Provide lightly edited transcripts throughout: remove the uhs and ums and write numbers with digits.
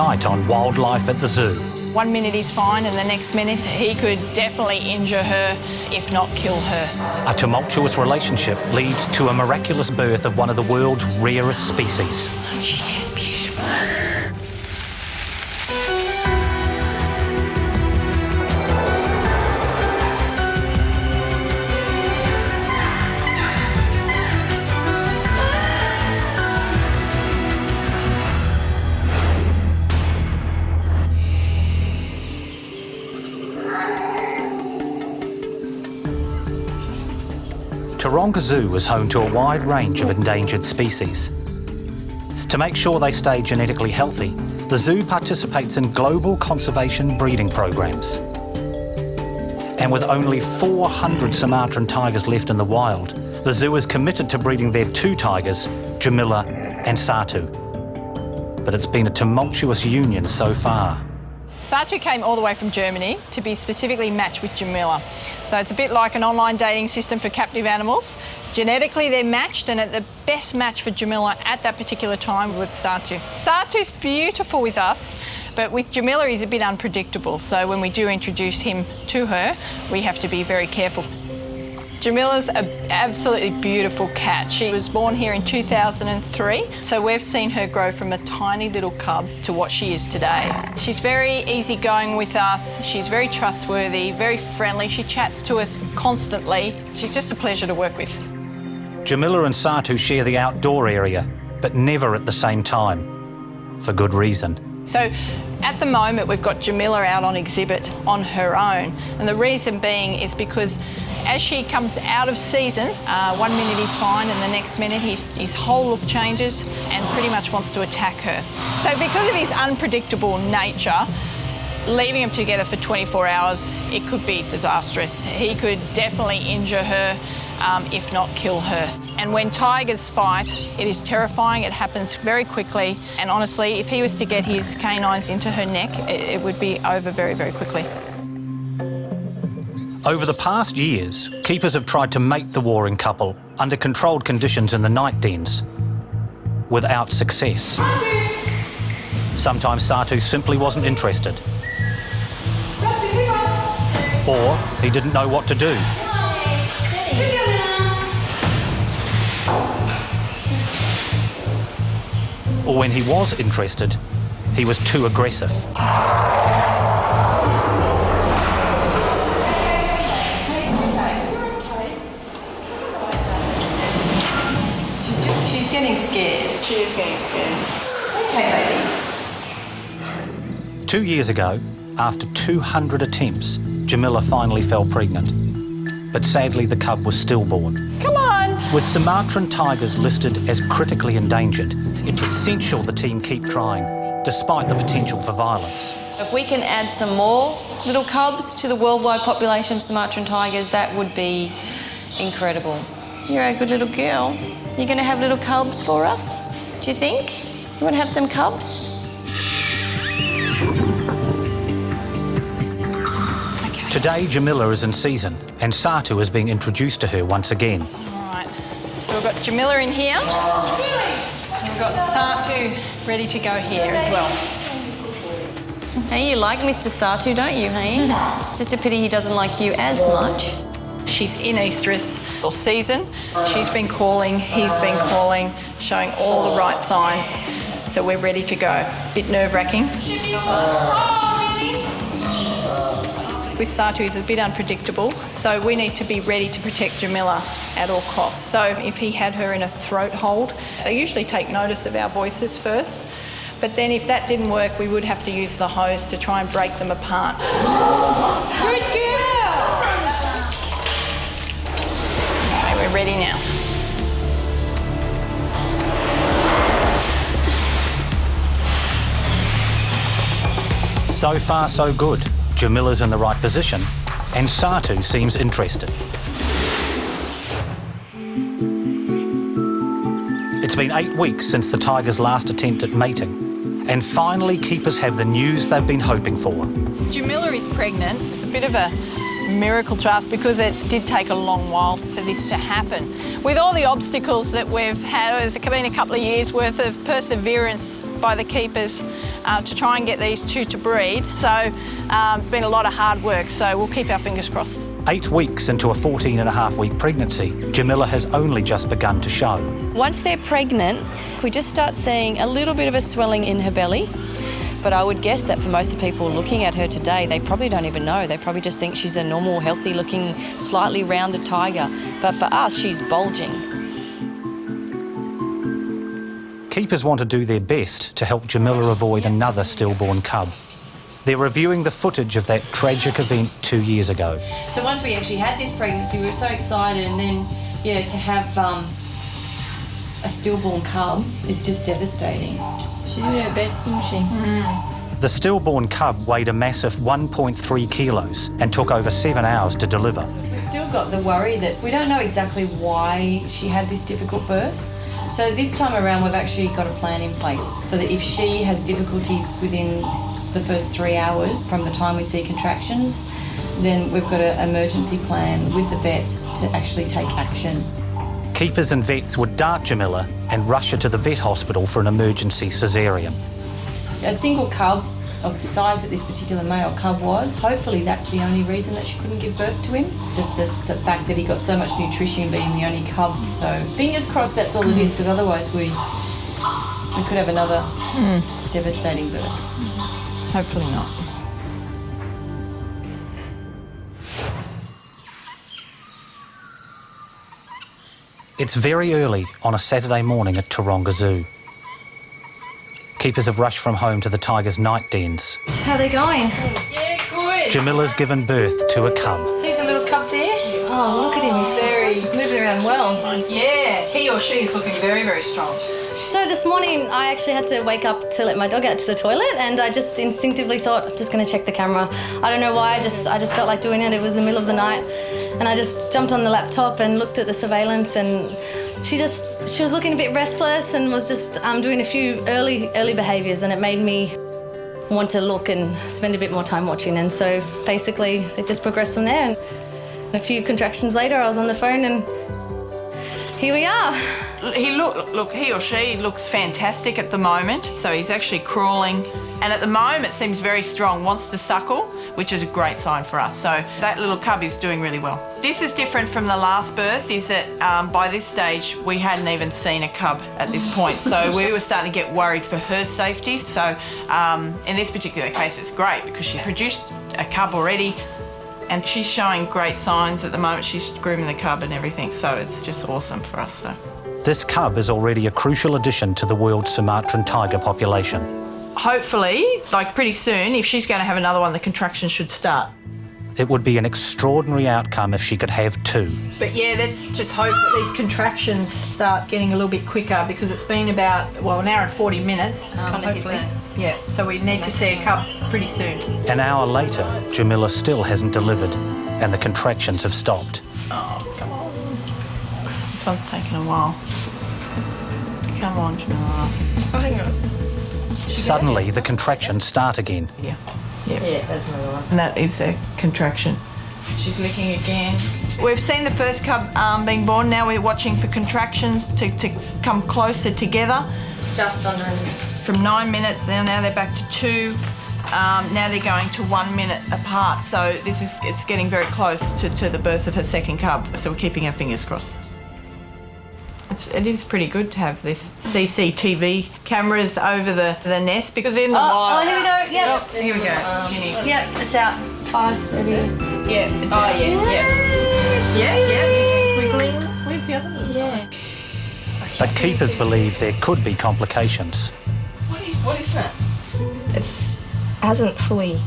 night on Wildlife at the Zoo. 1 minute he's fine and the next minute he could definitely injure her, if not kill her. A tumultuous relationship leads to a miraculous birth of one of the world's rarest species. She's just beautiful. Taronga Zoo is home to a wide range of endangered species. To make sure they stay genetically healthy, the zoo participates in global conservation breeding programs. And with only 400 Sumatran tigers left in the wild, the zoo is committed to breeding their two tigers, Jamila and Satu. But it's been a tumultuous union so far. Satu came all the way from Germany to be specifically matched with Jamila. So it's a bit like an online dating system for captive animals. Genetically they're matched, and the best match for Jamila at that particular time was Satu. Satu's beautiful with us, but with Jamila he's a bit unpredictable. So when we do introduce him to her, we have to be very careful. Jamila's an absolutely beautiful cat. She was born here in 2003, so we've seen her grow from a tiny little cub to what she is today. She's very easygoing with us, she's very trustworthy, very friendly, she chats to us constantly. She's just a pleasure to work with. Jamila and Satu share the outdoor area, but never at the same time, for good reason. So at the moment we've got Jamila out on exhibit on her own, and the reason being is because as she comes out of season, 1 minute he's fine and the next minute his whole look changes and pretty much wants to attack her. So because of his unpredictable nature, leaving them together for 24 hours, it could be disastrous. He could definitely injure her, if not kill her. And when tigers fight, it is terrifying, it happens very quickly, and honestly, if he was to get his canines into her neck, it would be over very, very quickly. Over the past years, keepers have tried to mate the warring couple under controlled conditions in the night dens, without success. Sometimes Satu simply wasn't interested. Or he didn't know what to do. Or when he was interested, he was too aggressive. She's getting scared. She is getting scared. It's okay, baby. 2 years ago, after 200 attempts, Jamila finally fell pregnant. But sadly, the cub was stillborn. Come on! With Sumatran tigers listed as critically endangered, it's essential the team keep trying, despite the potential for violence. If we can add some more little cubs to the worldwide population of Sumatran tigers, that would be incredible. You're a good little girl. You're going to have little cubs for us, do you think? You want to have some cubs? Okay. Today, Jamila is in season, and Satu is being introduced to her once again. All right, so we've got Jamila in here. And we've got Satu ready to go here as well. Hey, you like Mr. Satu, don't you, hey? It's just a pity he doesn't like you as much. She's in estrus or season. She's been calling, he's been calling, showing all the right signs. So we're ready to go. Bit nerve-wracking. With Satu, he's a bit unpredictable, so we need to be ready to protect Jamila at all costs. So if he had her in a throat hold, they usually take notice of our voices first, but then if that didn't work, we would have to use the hose to try and break them apart. Good girl! Okay, we're ready now. So far, so good. Jamila's in the right position, and Satu seems interested. It's been 8 weeks since the tiger's last attempt at mating, and finally keepers have the news they've been hoping for. Jamila is pregnant. It's a bit of a miracle to us because it did take a long while for this to happen. With all the obstacles that we've had, it's been a couple of years worth of perseverance by the keepers. to try and get these two to breed. So it's been a lot of hard work, so we'll keep our fingers crossed. 8 weeks into a 14.5-week pregnancy, Jamila has only just begun to show. Once they're pregnant, we just start seeing a little bit of a swelling in her belly. But I would guess that for most of the people looking at her today, they probably don't even know. They probably just think she's a normal, healthy-looking, slightly rounded tiger. But for us, she's bulging. Keepers want to do their best to help Jamila avoid another stillborn cub. They're reviewing the footage of that tragic event 2 years ago. So once we actually had this pregnancy, we were so excited, and then, yeah, to have a stillborn cub is just devastating. She did her best, didn't she? The stillborn cub weighed a massive 1.3 kilos and took over 7 hours to deliver. We've still got the worry that we don't know exactly why she had this difficult birth. So this time around, we've actually got a plan in place so that if she has difficulties within the first 3 hours from the time we see contractions, then we've got an emergency plan with the vets to actually take action. Keepers and vets would dart Jamila and rush her to the vet hospital for an emergency caesarean. A single cub of the size that this particular male cub was, hopefully that's the only reason that she couldn't give birth to him. Just the fact that he got so much nutrition being the only cub. So fingers crossed that's all it is, because otherwise we could have another devastating birth. Hopefully not. It's very early on a Saturday morning at Taronga Zoo. Keepers have rushed from home to the tiger's night dens. How are they going? Yeah, good. Jamila's given birth to a cub. See the little cub there? Oh, look at him. He's moving around well. Yeah, he or she is looking very, very strong. So this morning I actually had to wake up to let my dog out to the toilet, and I just instinctively thought, I'm just going to check the camera. I don't know why, I just felt like doing it. It was the middle of the night, and I just jumped on the laptop and looked at the surveillance, and she was looking a bit restless and was just doing a few early behaviours, and it made me want to look and spend a bit more time watching. And so basically it just progressed from there, and a few contractions later I was on the phone and here we are. He or she looks fantastic at the moment. So he's actually crawling, and at the moment seems very strong, wants to suckle, which is a great sign for us. So that little cub is doing really well. This is different from the last birth, is that by this stage we hadn't even seen a cub at this point. So we were starting to get worried for her safety. So in this particular case it's great because she's produced a cub already, and she's showing great signs at the moment. She's grooming the cub and everything, so it's just awesome for us. So. This cub is already a crucial addition to the world's Sumatran tiger population. Hopefully, like pretty soon, if she's going to have another one, the contractions should start. It would be an extraordinary outcome if she could have 2. But yeah, let's just hope that these contractions start getting a little bit quicker, because it's been about, well, an hour and 40 minutes. It's kind of hit that. Yeah, so we need to see a cub pretty soon. An hour later, Jamila still hasn't delivered, and the contractions have stopped. Oh, come on. This one's taken a while. Come on, Jamila. Oh, hang on. Suddenly, the contractions start again. Yeah, that's another one. and that is a contraction. She's licking again. We've seen the first cub being born. Now we're watching for contractions to come closer together. Just under a minute. From 9 minutes, now they're back to 2. Now they're going to 1 minute apart. So it's getting very close to the birth of her second cub. So we're keeping our fingers crossed. It is pretty good to have this CCTV cameras over the nest, because in the wild... Oh, here we go. Yep. Oh, here we go. Ginny. Yep, it's out. 5:30. Yeah, it's out. Yeah, it's squiggling. Where's the other one? Yeah. But keepers believe there could be complications. What is that? It hasn't fully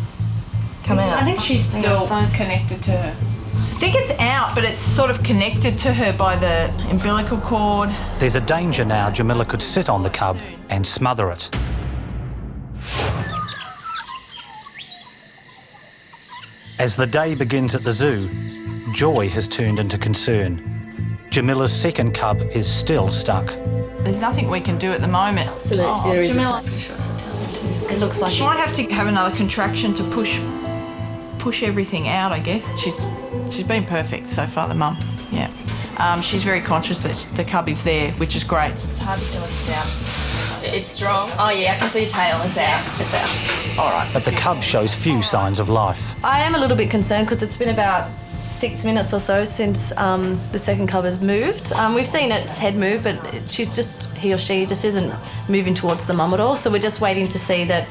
come out. I think she's still connected to her. I think it's out, but it's sort of connected to her by the umbilical cord. There's a danger now Jamila could sit on the cub and smother it. As the day begins at the zoo, joy has turned into concern. Jamila's second cub is still stuck. There's nothing we can do at the moment. So there is Jamila, it looks like she might have to have another contraction to push everything out, I guess. She's been perfect so far, the mum. Yeah. She's very conscious that the cub is there, which is great. It's hard to tell if it's out. It's strong. Oh yeah, I can see tail. It's out. It's out. All right. But the cub shows few signs of life. I am a little bit concerned because it's been about 6 minutes or so since the second cub has moved. We've seen its head move, but he or she just isn't moving towards the mum at all. So we're just waiting to see that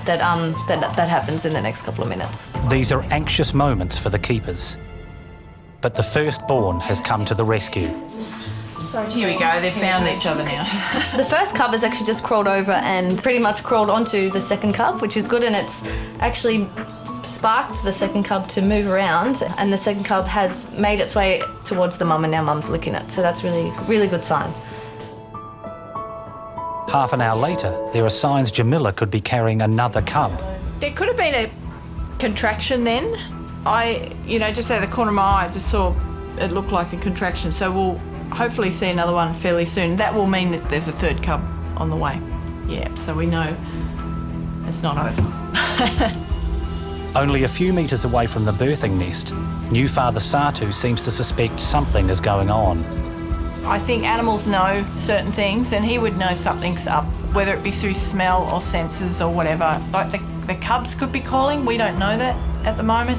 happens in the next couple of minutes. These are anxious moments for the keepers. But the firstborn has come to the rescue. Here we go, they've found each other now. The first cub has actually just crawled over and pretty much crawled onto the second cub, which is good, and it's actually sparked the second cub to move around, and the second cub has made its way towards the mum, and now mum's licking it. So that's really, really good sign. Half an hour later, there are signs Jamila could be carrying another cub. There could have been a contraction then. Just out of the corner of my eye, I just saw it looked like a contraction. So we'll hopefully see another one fairly soon. That will mean that there's a third cub on the way. Yeah, so we know it's not over. Only a few metres away from the birthing nest, new father Satu seems to suspect something is going on. I think animals know certain things, and he would know something's up, whether it be through smell or senses or whatever. Like the cubs could be calling. We don't know that at the moment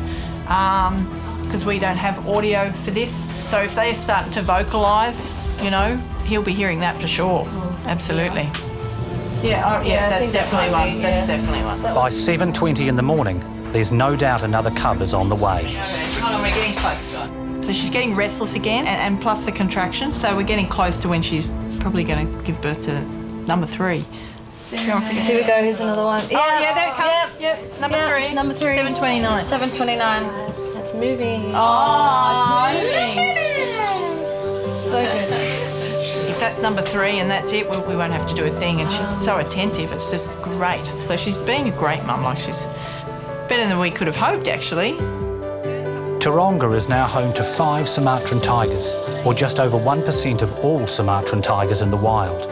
because we don't have audio for this. So if they're starting to vocalise, he'll be hearing that for sure. Absolutely. Yeah, that's definitely one. That's definitely one. By 7:20 in the morning, there's no doubt another cub is on the way. Hold on, we're getting close, guys. So she's getting restless again, and plus the contraction, so we're getting close to when she's probably going to give birth to number 3. Here we go, here's another one. Yeah, there it comes. Yep, number 3. Number 3. 7:29. 7:29. It's moving. Oh, it's moving. So good. If that's number 3 and that's it, we won't have to do a thing, and she's so attentive, it's just great. So she's being a great mum, she's better than we could have hoped, actually. Taronga is now home to 5 Sumatran tigers, or just over 1% of all Sumatran tigers in the wild.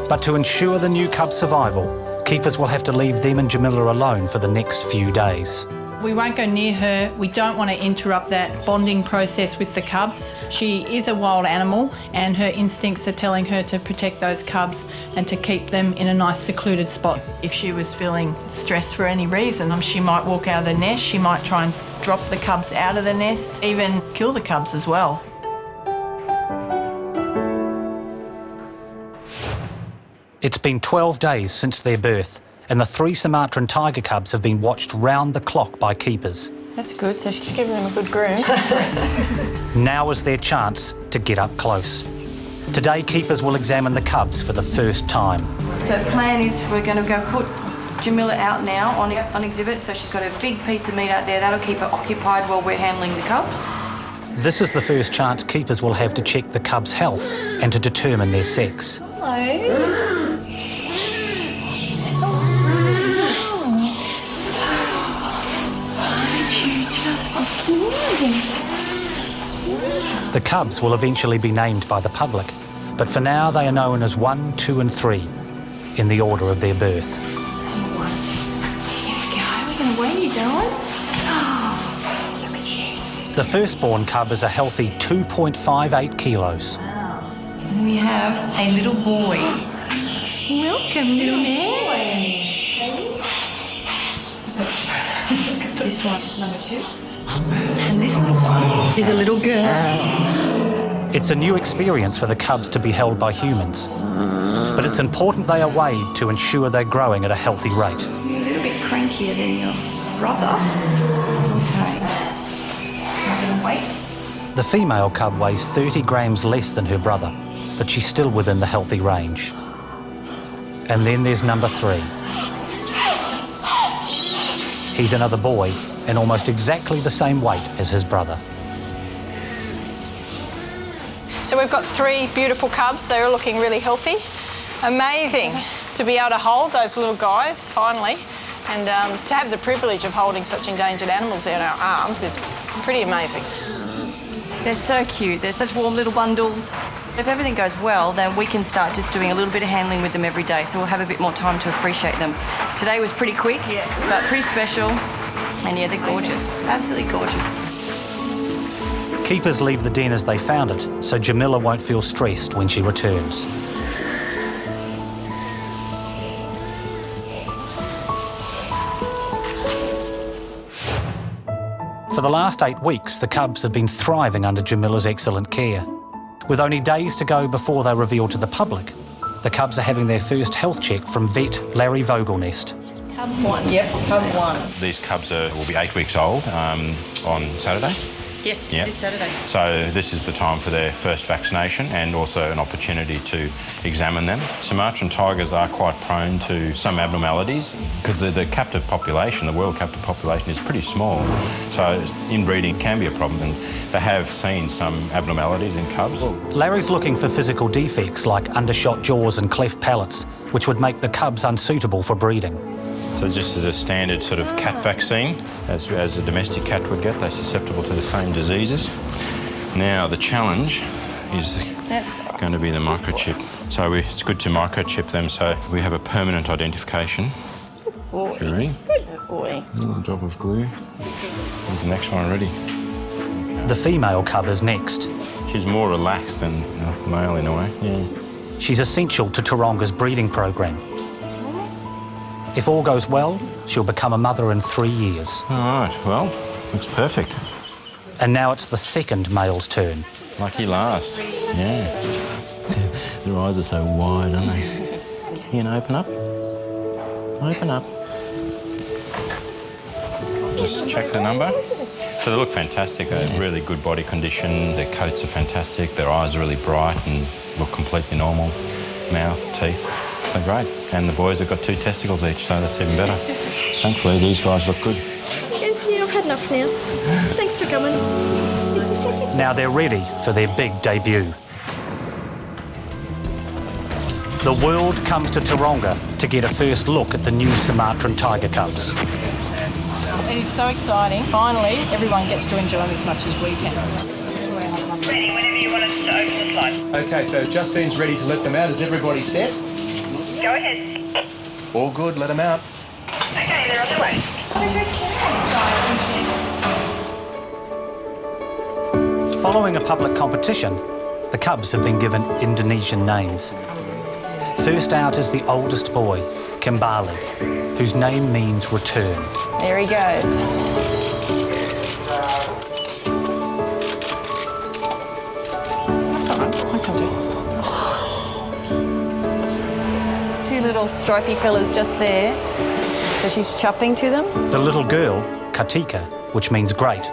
But to ensure the new cub's survival, keepers will have to leave them and Jamila alone for the next few days. We won't go near her. We don't want to interrupt that bonding process with the cubs. She is a wild animal, and her instincts are telling her to protect those cubs and to keep them in a nice secluded spot. If she was feeling stressed for any reason, she might walk out of the nest, she might try and drop the cubs out of the nest, even kill the cubs as well. It's been 12 days since their birth, and the 3 Sumatran tiger cubs have been watched round the clock by keepers. That's good, so she's giving them a good groom. Now is their chance to get up close. Today, keepers will examine the cubs for the first time. So the plan is we're going to go put Jamila out now on exhibit, so she's got a big piece of meat out there. That'll keep her occupied while we're handling the cubs. This is the first chance keepers will have to check the cubs' health and to determine their sex. Hello. The cubs will eventually be named by the public, but for now they are known as 1, 2 and 3 in the order of their birth. Where are you going? The firstborn cub is a healthy 2.58 kilos. And we have a little boy. Welcome, little man. This one's number 2. And this little one is a little girl. It's a new experience for the cubs to be held by humans, but it's important they are weighed to ensure they're growing at a healthy rate. You're a little bit crankier than your brother. Okay. Now weight. The female cub weighs 30 grams less than her brother, but she's still within the healthy range. And then there's number 3. He's another boy and almost exactly the same weight as his brother. So we've got 3 beautiful cubs. They're all looking really healthy. Amazing to be able to hold those little guys, finally. And to have the privilege of holding such endangered animals in our arms is pretty amazing. They're so cute. They're such warm little bundles. If everything goes well, then we can start just doing a little bit of handling with them every day, so we'll have a bit more time to appreciate them. Today was pretty quick, but pretty special. And yeah, they're gorgeous. Absolutely gorgeous. Keepers leave the den as they found it, so Jamila won't feel stressed when she returns. For the last 8 weeks, the cubs have been thriving under Jamila's excellent care. With only days to go before they're revealed to the public, the cubs are having their first health check from vet Larry Vogelnest. Cub 1. Yep, Cub 1. These cubs will be 8 weeks old on Saturday. Yes, Yep. this Saturday. So this is the time for their first vaccination and also an opportunity to examine them. Sumatran tigers are quite prone to some abnormalities because the captive population, the world captive population, is pretty small. So inbreeding can be a problem, and they have seen some abnormalities in cubs. Larry's looking for physical defects like undershot jaws and cleft palates, which would make the cubs unsuitable for breeding. So just as a standard sort of cat vaccine, as a domestic cat would get, they're susceptible to the same diseases. Now the challenge is going to be the microchip. So it's good to microchip them so we have a permanent identification. Boy. You ready? Good boy. A little drop of glue. Here's the next one already. The female cub is next. She's more relaxed than the male in a way. Yeah. She's essential to Taronga's breeding program. If all goes well, she'll become a mother in 3 years. All right, well, looks perfect. And now it's the second male's turn. Lucky last. Yeah. Their eyes are so wide, aren't they? You can open up. Open up. Just check the number. So they look fantastic. They have really good body condition. Their coats are fantastic. Their eyes are really bright and look completely normal. Mouth, teeth. So great. And the boys have got 2 testicles each, so that's even better. Thankfully, these guys look good. Anthony, I've had enough now. Thanks for coming. Now they're ready for their big debut. The world comes to Taronga to get a first look at the new Sumatran tiger cubs. It is so exciting. Finally, everyone gets to enjoy them as much as we can. Ready whenever you want us to open the slide. Okay, so Justine's ready to let them out. Is everybody set? Go ahead. All good, let them out. Okay, they're on their way. Following a public competition, the cubs have been given Indonesian names. First out is the oldest boy, Kembali, whose name means return. There he goes. That's all right, I can do it. 2 little stripy fellas just there. So she's chupping to them. The little girl, Katika, which means great,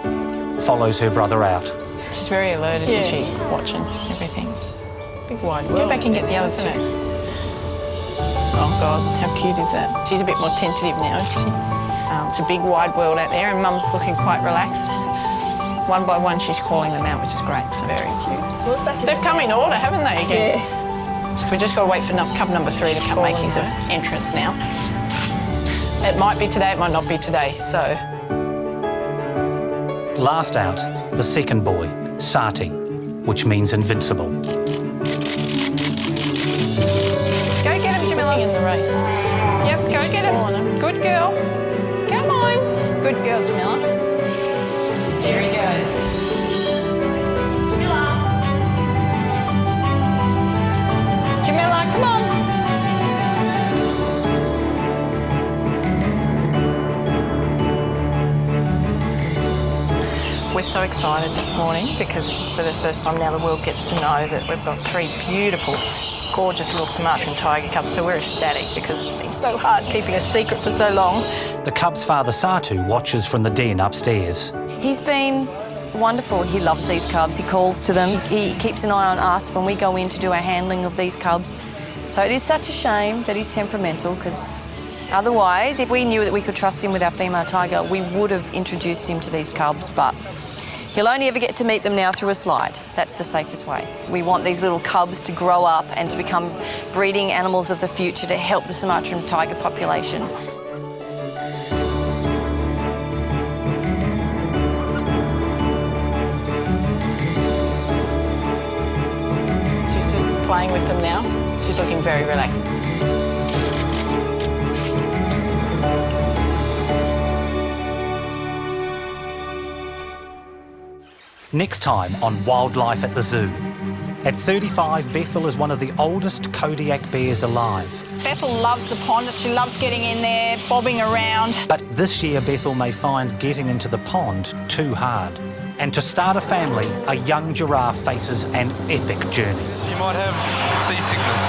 follows her brother out. She's very alert, isn't she? Watching everything. Big wide world. Go back and get the other 2. Oh God, how cute is that? She's a bit more tentative now, isn't she? It's a big wide world out there, and Mum's looking quite relaxed. One by one, she's calling them out, which is great. So very cute. They've come in order, haven't they? Again. Yeah. So we just got to wait for cub number 3 to come make his entrance now. It might be today, it might not be today. So. Last out, the second boy, Sati, which means invincible. Go get him, Jamila. In the race. Yep, go get him. Good girl. Come on. Good girl, Jamila. There he goes. Jamila, come on. We're so excited this morning because for the first time now the world gets to know that we've got 3 beautiful, gorgeous little Sumatran tiger cubs. So we're ecstatic because it's been so hard keeping a secret for so long. The cub's father, Satu, watches from the den upstairs. He's been wonderful. He loves these cubs. He calls to them. He keeps an eye on us when we go in to do our handling of these cubs. So it is such a shame that he's temperamental because otherwise, if we knew that we could trust him with our female tiger, we would have introduced him to these cubs, but he'll only ever get to meet them now through a slide. That's the safest way. We want these little cubs to grow up and to become breeding animals of the future to help the Sumatran tiger population. She's just playing with them now. She's looking very relaxed. Next time on Wildlife at the Zoo. At 35, Bethel is one of the oldest Kodiak bears alive. Bethel loves the pond. She loves getting in there, bobbing around. But this year, Bethel may find getting into the pond too hard. And to start a family, a young giraffe faces an epic journey. You might have seasickness.